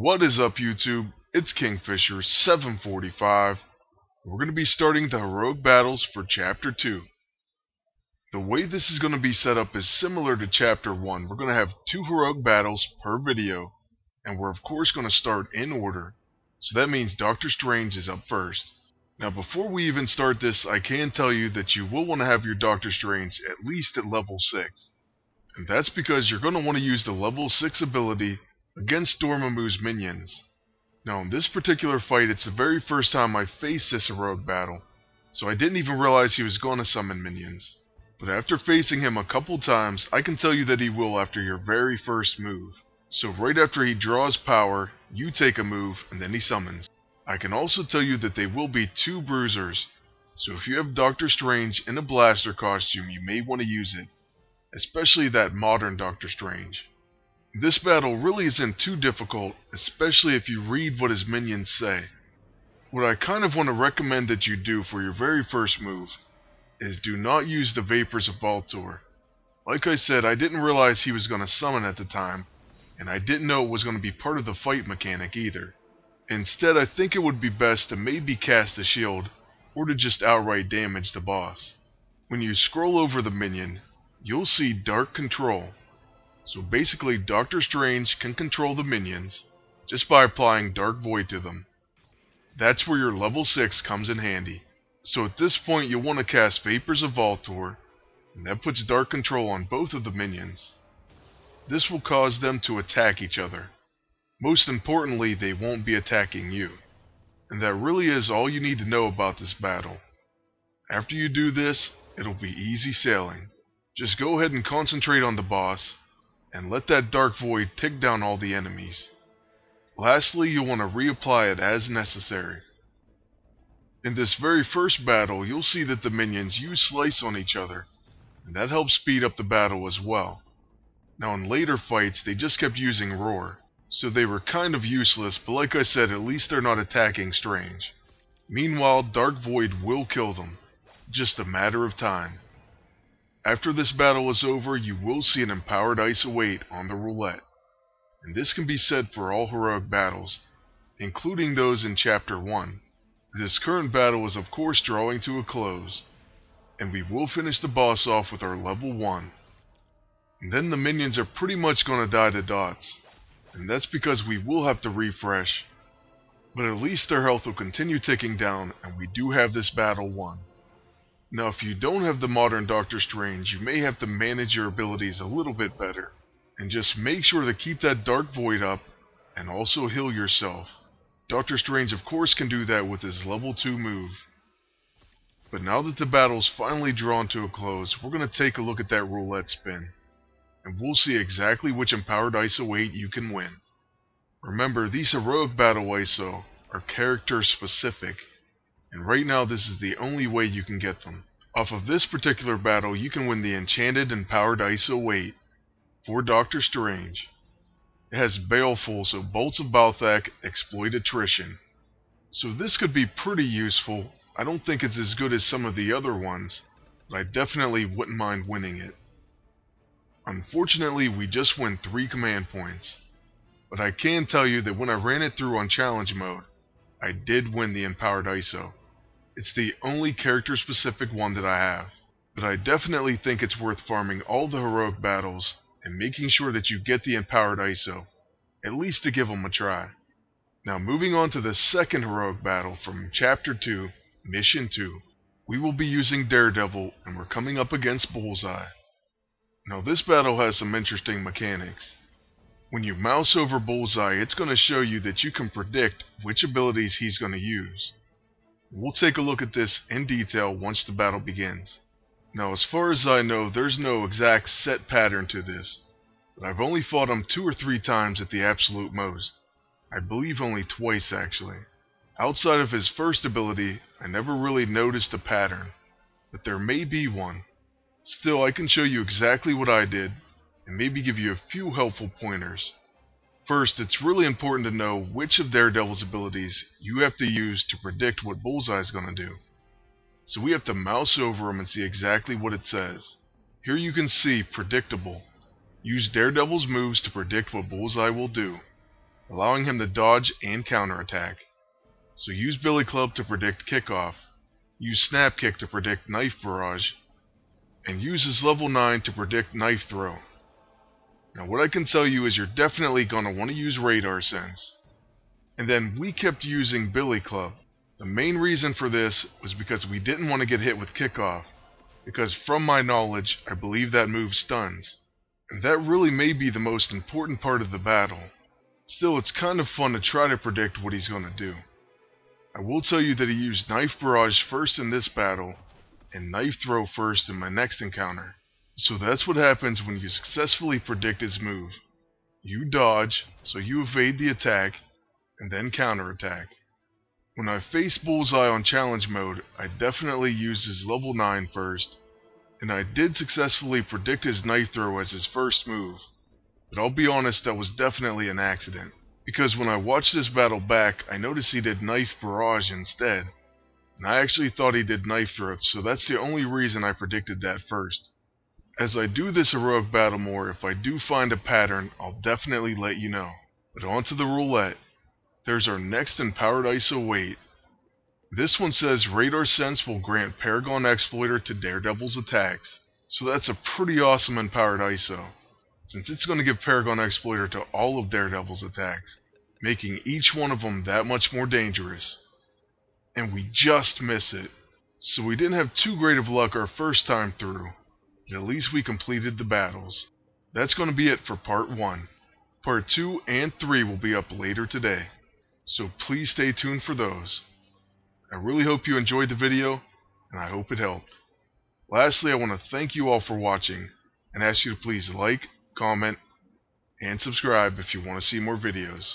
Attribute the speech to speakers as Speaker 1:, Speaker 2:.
Speaker 1: What is up, YouTube? It's Kingfisher745. We're going to be starting the heroic battles for Chapter 2. The way this is going to be set up is similar to Chapter 1. We're going to have 2 heroic battles per video, and we're of course going to start in order. So that means Doctor Strange is up first. Now before we even start this, I can tell you that you will want to have your Doctor Strange at least at level 6. And that's because you're going to want to use the level 6 ability against Dormammu's minions. Now in this particular fight, it's the very first time I faced this heroic battle, so I didn't even realize he was going to summon minions. But after facing him a couple times, I can tell you that he will after your very first move. So right after he draws power, you take a move, and then he summons. I can also tell you that they will be 2 bruisers, so if you have Doctor Strange in a blaster costume, you may want to use it, especially that modern Doctor Strange. This battle really isn't too difficult, especially if you read what his minions say. What I kind of want to recommend that you do for your very first move is do not use the Vapors of Valtorr. Like I said, I didn't realize he was going to summon at the time, and I didn't know it was going to be part of the fight mechanic either. Instead, I think it would be best to maybe cast a shield, or to just outright damage the boss. When you scroll over the minion, you'll see Dark Control. So basically, Doctor Strange can control the minions just by applying Dark Void to them. That's where your level 6 comes in handy. So at this point, you'll want to cast Vapors of Valtorr, and that puts Dark Control on both of the minions. This will cause them to attack each other. Most importantly, they won't be attacking you. And that really is all you need to know about this battle. After you do this, it'll be easy sailing. Just go ahead and concentrate on the boss, and let that Dark Void take down all the enemies. Lastly, you'll want to reapply it as necessary. In this very first battle, you'll see that the minions use Slice on each other, and that helps speed up the battle as well. Now in later fights, they just kept using Roar, so they were kind of useless, but like I said, at least they're not attacking Strange. Meanwhile, Dark Void will kill them, just a matter of time. After this battle is over, you will see an empowered ice await on the roulette. And this can be said for all heroic battles, including those in Chapter 1. This current battle is of course drawing to a close, and we will finish the boss off with our level 1. And then the minions are pretty much going to die to dots, and that's because we will have to refresh. But at least their health will continue ticking down, and we do have this battle won. Now if you don't have the modern Doctor Strange, you may have to manage your abilities a little bit better. And just make sure to keep that Dark Void up, and also heal yourself. Doctor Strange of course can do that with his level 2 move. But now that the battle's finally drawn to a close, we're going to take a look at that roulette spin. And we'll see exactly which empowered ISO 8 you can win. Remember, these heroic battle ISO are character specific. And right now this is the only way you can get them. Off of this particular battle, you can win the Enchanted Empowered ISO 8 for Doctor Strange. It has Baleful, so Bolts of Balthakk exploit attrition. So this could be pretty useful. I don't think it's as good as some of the other ones, but I definitely wouldn't mind winning it. Unfortunately, we just win 3 command points. But I can tell you that when I ran it through on challenge mode, I did win the Empowered ISO. It's the only character-specific one that I have. But I definitely think it's worth farming all the heroic battles and making sure that you get the Empowered ISO, at least to give them a try. Now moving on to the second heroic battle from Chapter 2, Mission 2. We will be using Daredevil, and we're coming up against Bullseye. Now this battle has some interesting mechanics. When you mouse over Bullseye, it's going to show you that you can predict which abilities he's going to use. We'll take a look at this in detail once the battle begins. Now as far as I know, there's no exact set pattern to this, but I've only fought him 2 or 3 times at the absolute most. I believe only twice actually. Outside of his first ability, I never really noticed a pattern, but there may be one. Still, I can show you exactly what I did, and maybe give you a few helpful pointers. First, it's really important to know which of Daredevil's abilities you have to use to predict what Bullseye is going to do. So we have to mouse over him and see exactly what it says. Here you can see Predictable. Use Daredevil's moves to predict what Bullseye will do. allowing him to dodge and counterattack. So use Billy Club to predict Kickoff, use Snap Kick to predict Knife Barrage, and use his level 9 to predict Knife Throw. Now what I can tell you is you're definitely going to want to use Radar Sense. And then we kept using Billy Club. The main reason for this was because we didn't want to get hit with Kickoff, because from my knowledge, I believe that move stuns. And that really may be the most important part of the battle. Still, it's kind of fun to try to predict what he's going to do. I will tell you that he used Knife Barrage first in this battle, and Knife Throw first in my next encounter. So that's what happens when you successfully predict his move. You dodge, so you evade the attack, and then counterattack. When I face Bullseye on challenge mode, I definitely used his level 9 first, and I did successfully predict his Knife Throw as his first move. But I'll be honest, that was definitely an accident, because when I watched this battle back, I noticed he did Knife Barrage instead. And I actually thought he did Knife Throw, so that's the only reason I predicted that first. As I do this heroic battle more, if I do find a pattern, I'll definitely let you know. But on to the roulette. There's our next empowered ISO wait. This one says Radar Sense will grant Paragon Exploiter to Daredevil's attacks. So that's a pretty awesome empowered ISO, since it's going to give Paragon Exploiter to all of Daredevil's attacks, making each one of them that much more dangerous. And we just miss it. So we didn't have too great of luck our first time through, but at least we completed the battles. That's going to be it for part 1. Part 2 and 3 will be up later today, so please stay tuned for those. I really hope you enjoyed the video, and I hope it helped. Lastly, I want to thank you all for watching, and ask you to please like, comment, and subscribe if you want to see more videos.